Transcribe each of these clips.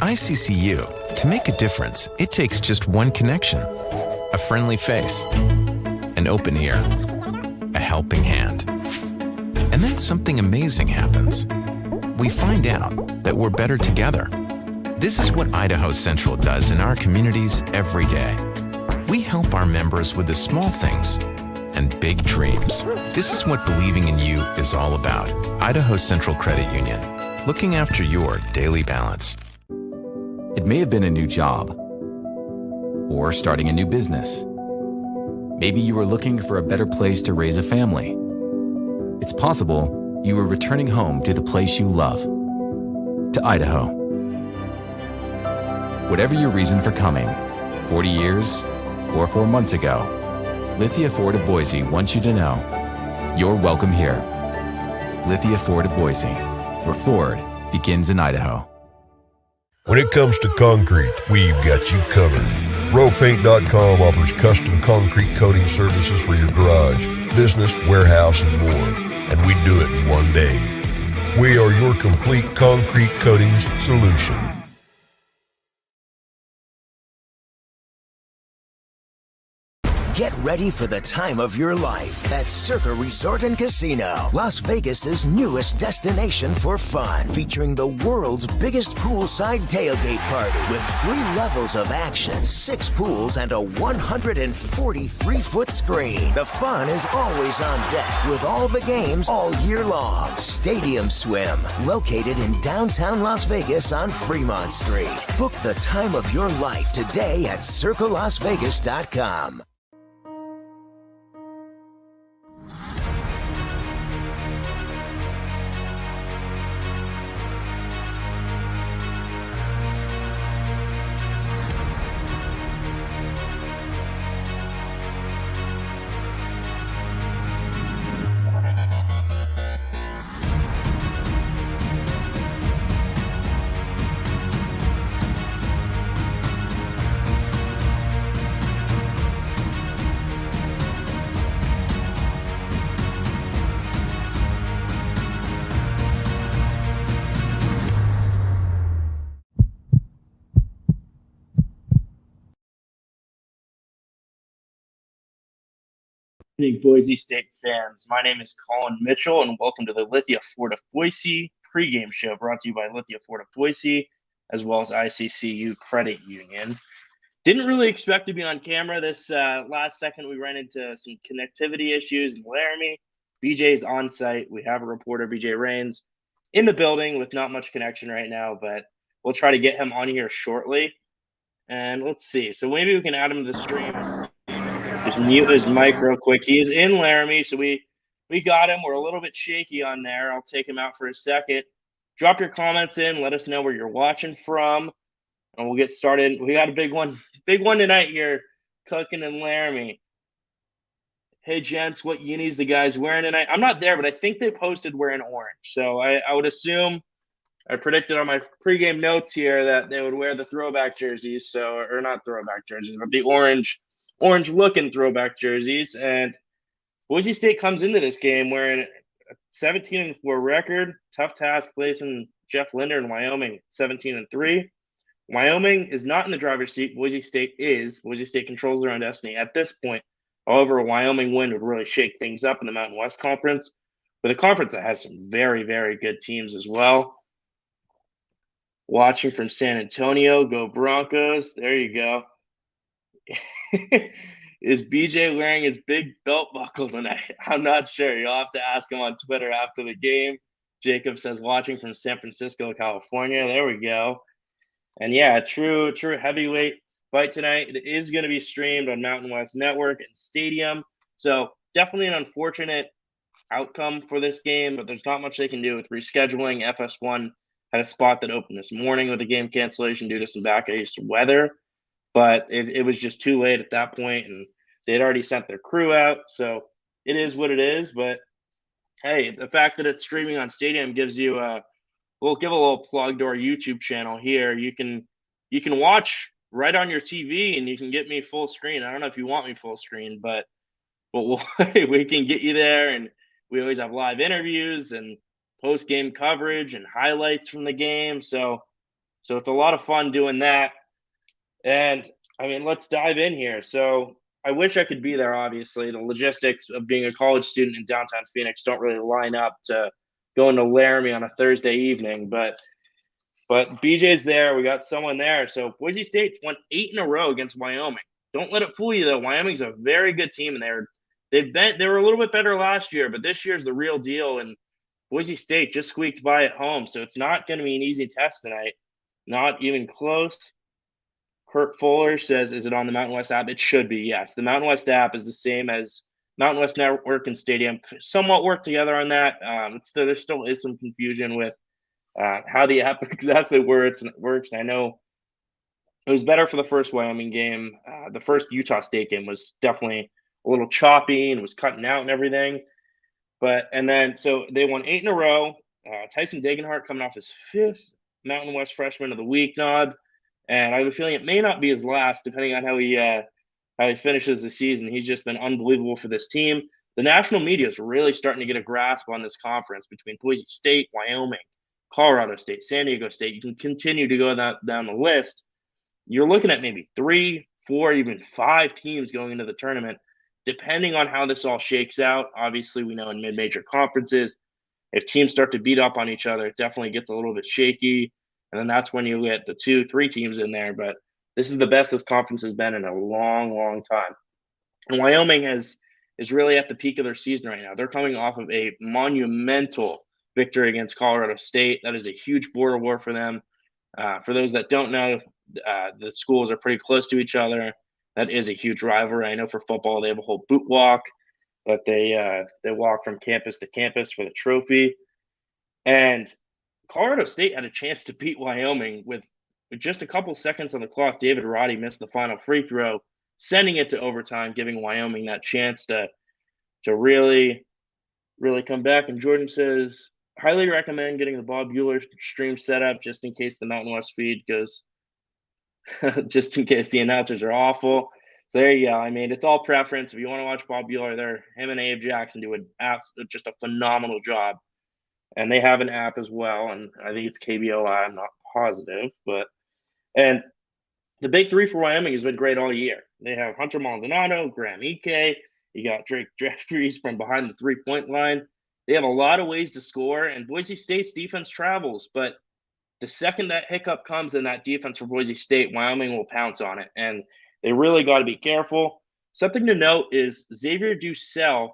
ICCU, to make a difference, it takes just one connection. A friendly face, an open ear, a helping hand. And then something amazing happens. We find out that we're better together. This is what Idaho Central does in our communities every day. We help our members with the small things and big dreams. This is what believing in you is all about. Idaho Central Credit Union, looking after your daily balance. It may have been a new job or starting a new business. Maybe you were looking for a better place to raise a family. It's possible you were returning home to the place you love, to Idaho. Whatever your reason for coming, 40 years or 4 months ago, Lithia Ford of Boise wants you to know you're welcome here. Lithia Ford of Boise, where Ford begins in Idaho. When it comes to concrete, we've got you covered. RowPaint.com offers custom concrete coating services for your garage, business, warehouse, and more. And we do it in one day. We are your complete concrete coatings solution. Get ready for the time of your life at Circa Resort and Casino, Las Vegas's newest destination for fun, featuring the world's biggest poolside tailgate party with 3 levels of action, 6 pools, and a 143-foot screen. The fun is always on deck with all the games all year long. Stadium Swim, located in downtown Las Vegas on Fremont Street. Book the time of your life today at circalasvegas.com. Evening, Boise State fans. My name is Colin Mitchell, and welcome to the Lithia Ford of Boise pregame show brought to you by Lithia Ford of Boise, as well as ICCU Credit Union. Didn't really expect to be on camera this last second. We ran into some connectivity issues in Laramie. BJ's on site. We have a reporter, BJ Rains, in the building with not much connection right now, but we'll try to get him on here shortly. And let's see. So maybe we can add him to the stream. Just mute his mic real quick. He is in Laramie, so we got him. We're a little bit shaky on there. I'll take him out for a second. Drop your comments in. Let us know where you're watching from, and we'll get started. We got a big one tonight here, cooking in Laramie. Hey, gents, what unis the guys wearing tonight? I'm not there, but I think they posted wearing orange. So I would assume, I predicted on my pregame notes here that they would wear the throwback jerseys. So, or not throwback jerseys, but the orange looking throwback jerseys. And Boise State comes into this game wearing a 17-4 record. Tough task placing Jeff Linder in Wyoming 17-3. Wyoming is not in the driver's seat. Boise State is. Boise State controls their own destiny at this point. However, a Wyoming win would really shake things up in the Mountain West Conference, with a conference that has some very, very good teams as well. Watching from San Antonio, go Broncos. There you go. Is BJ wearing his big belt buckle tonight? I'm not sure. You'll have to ask him on Twitter after the game. Jacob says watching from San Francisco, California. There we go. And yeah, true heavyweight fight tonight. It is going to be streamed on Mountain West Network and Stadium. So definitely an unfortunate outcome for this game, but there's not much they can do with rescheduling. FS1 had a spot that opened this morning with a game cancellation due to some back east weather. But it was just too late at that point, and they'd already sent their crew out. So it is what it is. But, hey, the fact that it's streaming on Stadium gives you we'll give a little plug to our YouTube channel here. You can watch right on your TV, and you can get me full screen. I don't know if you want me full screen, but we can get you there. And we always have live interviews and post-game coverage and highlights from the game. So So it's a lot of fun doing that. And I mean, let's dive in here. So I wish I could be there, obviously. The logistics of being a college student in downtown Phoenix don't really line up to going to Laramie on a Thursday evening, but BJ's there. We got someone there. So Boise State won 8 in a row against Wyoming. Don't let it fool you, though. Wyoming's a very good team, and they were a little bit better last year, but this year's the real deal. And Boise State just squeaked by at home, so it's not going to be an easy test tonight. Not even close. Kurt Fuller says, is it on the Mountain West app? It should be, yes. The Mountain West app is the same as Mountain West Network and Stadium. Somewhat work together on that. There still is some confusion with how the app exactly works. I know it was better for the first Wyoming game. The first Utah State game was definitely a little choppy and was cutting out and everything. So they won 8 in a row. Tyson Degenhart coming off his 5th Mountain West Freshman of the Week nod. And I have a feeling it may not be his last, depending on how he finishes the season. He's just been unbelievable for this team. The national media is really starting to get a grasp on this conference between Boise State, Wyoming, Colorado State, San Diego State. You can continue to go down the list. You're looking at maybe 3, 4, even 5 teams going into the tournament, depending on how this all shakes out. Obviously, we know in mid-major conferences, if teams start to beat up on each other, it definitely gets a little bit shaky. And then that's when you get the 2, 3 teams in there. But this is the best this conference has been in a long, long time. And Wyoming is really at the peak of their season right now. They're coming off of a monumental victory against Colorado State. That is a huge border war for them. For those that don't know, the schools are pretty close to each other. That is a huge rivalry. I know for football, they have a whole boot walk, but they walk from campus to campus for the trophy. And Colorado State had a chance to beat Wyoming with just a couple seconds on the clock. David Roddy missed the final free throw, sending it to overtime, giving Wyoming that chance to really, really come back. And Jordan says, highly recommend getting the Bob Bueller stream set up just in case the Mountain West feed goes, just in case the announcers are awful. So there you go. I mean, it's all preference. If you want to watch Bob Bueller, him and Abe Jackson do just a phenomenal job. And they have an app as well, and I think it's KBOI. I'm not positive, and the big 3 for Wyoming has been great all year. They have Hunter Maldonado, Graham Ike. You got Drake Jeffries from behind the 3-point line. They have a lot of ways to score, and Boise State's defense travels. But the second that hiccup comes in that defense for Boise State, Wyoming will pounce on it, and they really got to be careful. Something to note is Xavier Ducell,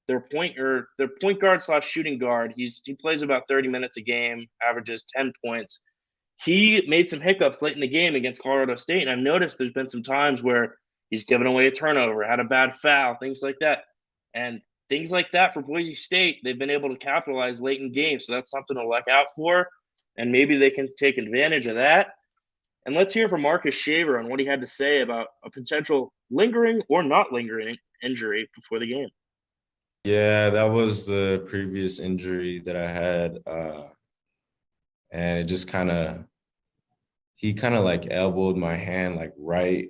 their point guard / shooting guard. He plays about 30 minutes a game, averages 10 points. He made some hiccups late in the game against Colorado State, and I've noticed there's been some times where he's given away a turnover, had a bad foul, things like that. And things like that for Boise State, they've been able to capitalize late in games, so that's something to look out for, and maybe they can take advantage of that. And let's hear from Marcus Shaver on what he had to say about a potential lingering or not lingering injury before the game. Yeah, that was the previous injury that I had. And it just he kind of like elbowed my hand like right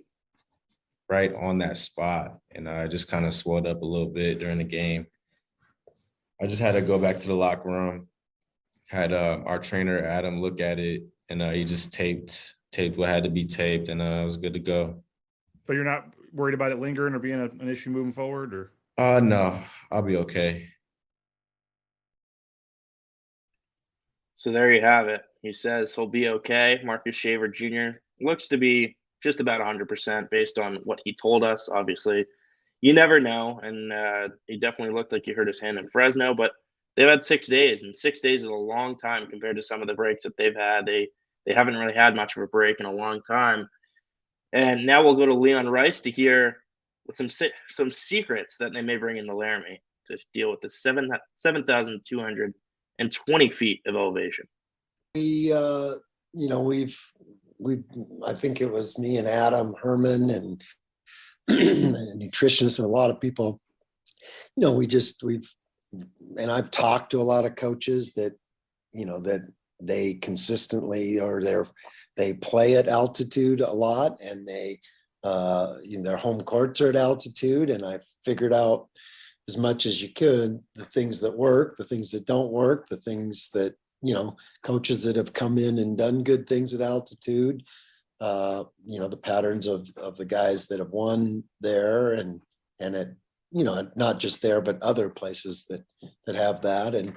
on that spot. And I just kind of swelled up a little bit during the game. I just had to go back to the locker room, had our trainer, Adam, look at it, and he just taped what had to be taped, and I was good to go. But you're not worried about it lingering or being an issue moving forward, or? No, I'll be okay. So there you have it. He says he'll be okay. Marcus Shaver Jr. looks to be just about 100% based on what he told us. Obviously, you never know, and he definitely looked like he hurt his hand in Fresno, but they've had 6 days, and 6 days is a long time compared to some of the breaks that they've had. They haven't really had much of a break in a long time. And now we'll go to Leon Rice to hear with some secrets that they may bring into Laramie to deal with the 7,220 feet of elevation. We've I think it was me and Adam Herman and nutritionists and a lot of people, and I've talked to a lot of coaches that, that they consistently they play at altitude a lot, and their home courts are at altitude. And I figured out as much as you could, the things that work, the things that don't work, the things that, coaches that have come in and done good things at altitude. The patterns of the guys that have won there and at, not just there, but other places that have that. And,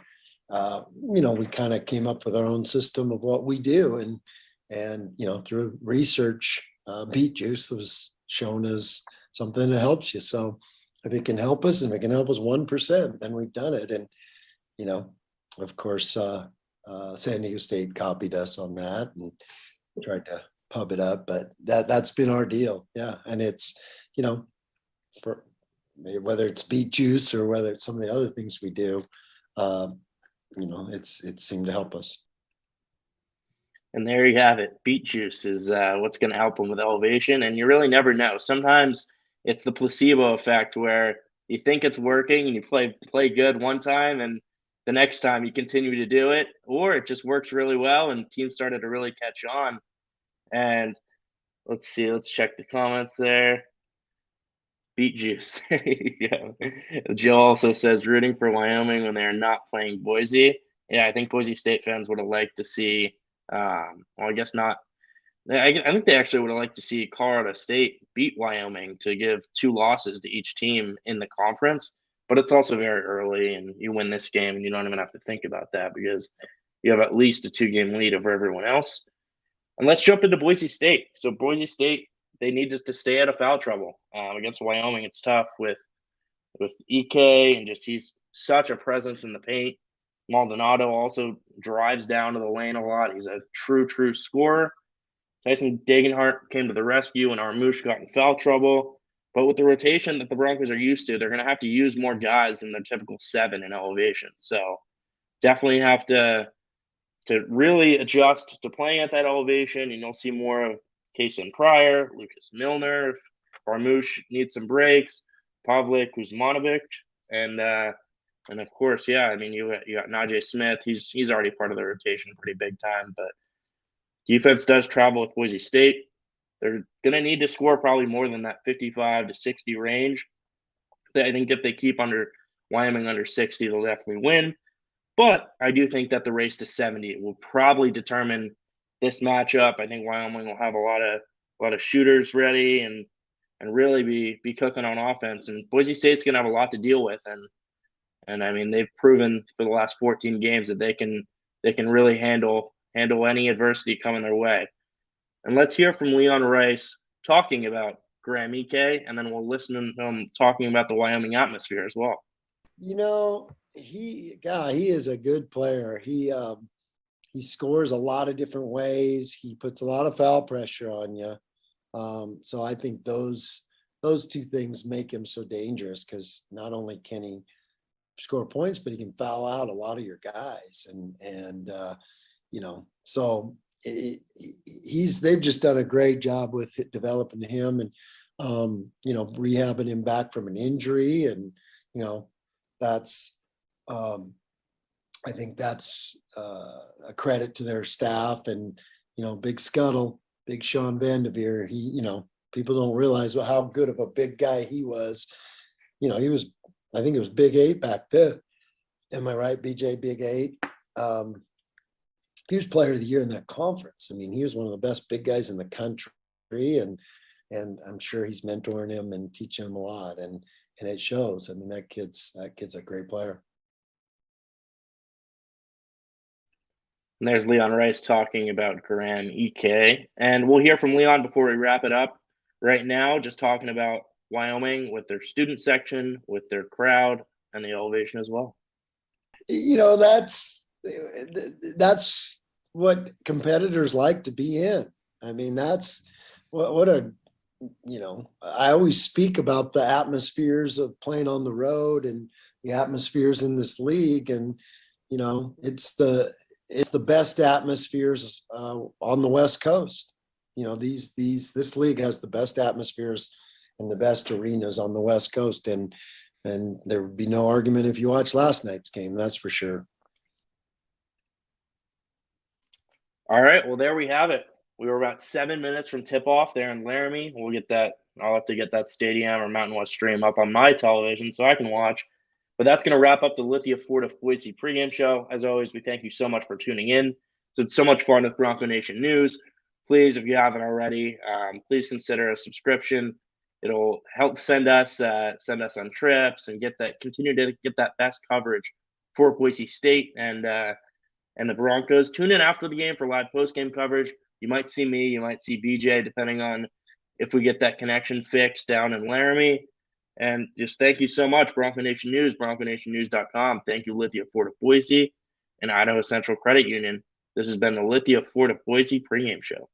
we kind of came up with our own system of what we do. And through research, beet juice was shown as something that helps you. So if it can help us, and if it can help us 1%, then we've done it. And, of course, San Diego State copied us on that and tried to pub it up, but that's been our deal. Yeah. And it's, for whether it's beet juice or whether it's some of the other things we do, it seemed to help us. And there you have it. Beet juice is what's going to help them with elevation. And you really never know. Sometimes it's the placebo effect where you think it's working and you play good one time, and the next time you continue to do it, or it just works really well and teams started to really catch on. And let's see, let's check the comments there. Beet juice. There you go. Joe also says rooting for Wyoming when they're not playing Boise. Yeah, I think Boise State fans would have liked to see, well, I guess not. I think they actually would have liked to see Colorado State beat Wyoming to give 2 losses to each team in the conference. But it's also very early, and you win this game, and you don't even have to think about that because you have at least a 2-game lead over everyone else. And let's jump into Boise State. So Boise State, they need to stay out of foul trouble. Against Wyoming, it's tough with EK, and just he's such a presence in the paint. Maldonado also drives down to the lane a lot. He's a true scorer. Tyson Degenhart came to the rescue, and Armouche got in foul trouble. But with the rotation that the Broncos are used to, they're going to have to use more guys than their typical 7 in elevation. So definitely have to really adjust to playing at that elevation, and you'll see more of Kason Pryor, Lucas Milner, if Armouche needs some breaks, Pavlik Kuzmanovic, and of course, yeah, I mean you got Najee Smith. He's already part of the rotation pretty big time, but defense does travel with Boise State. They're going to need to score probably more than that 55 to 60 range. I think if they keep Wyoming under 60, they'll definitely win. But I do think that the race to 70 will probably determine this matchup. I think Wyoming will have a lot of shooters ready and really be cooking on offense. And Boise State's going to have a lot to deal with. And I mean, they've proven for the last 14 games that they can really handle any adversity coming their way. And let's hear from Leon Rice talking about Graham Ike, and then we'll listen to him talking about the Wyoming atmosphere as well. He is a good player. He scores a lot of different ways. He puts a lot of foul pressure on you. So I think those 2 things make him so dangerous, because not only can he score points, but he can foul out a lot of your guys. And so they've just done a great job with developing him and, rehabbing him back from an injury. And, that's, I think that's a credit to their staff. And, Big Scuttle, Big Sean Vanderveer, people don't realize how good of a big guy he was. I think it was Big 8 back then. Am I right, BJ? Big 8. He was player of the year in that conference. I mean, he was one of the best big guys in the country, and I'm sure he's mentoring him and teaching him a lot, and it shows. I mean, that kid's a great player. And there's Leon Rice talking about Graham Ike. And we'll hear from Leon before we wrap it up. Right now, just talking about Wyoming with their student section, with their crowd, and the elevation as well. That's what competitors like to be in. I mean, that's what I always speak about the atmospheres of playing on the road and the atmospheres in this league. And, it's the best atmospheres on the West Coast. This league has the best atmospheres and the best arenas on the West Coast. And there would be no argument if you watched last night's game, that's for sure. All right, well, there we have it. We were about 7 minutes from tip-off there in Laramie. I'll have to get that stadium or Mountain West stream up on my television so I can watch. But that's going to wrap up the Lithia Ford of Boise pregame show. As always, we thank you so much for tuning in. So it's so much fun with Bronco Nation News. Please, if you haven't already, please consider a subscription. It'll help send us on trips and continue to get that best coverage for Boise State and the Broncos. Tune in after the game for live post-game coverage. You might see me, you might see BJ, depending on if we get that connection fixed down in Laramie. And just thank you so much, Bronco Nation News, BroncoNationNews.com. Thank you, Lithia Ford of Boise and Idaho Central Credit Union. This has been the Lithia Ford of Boise pregame show.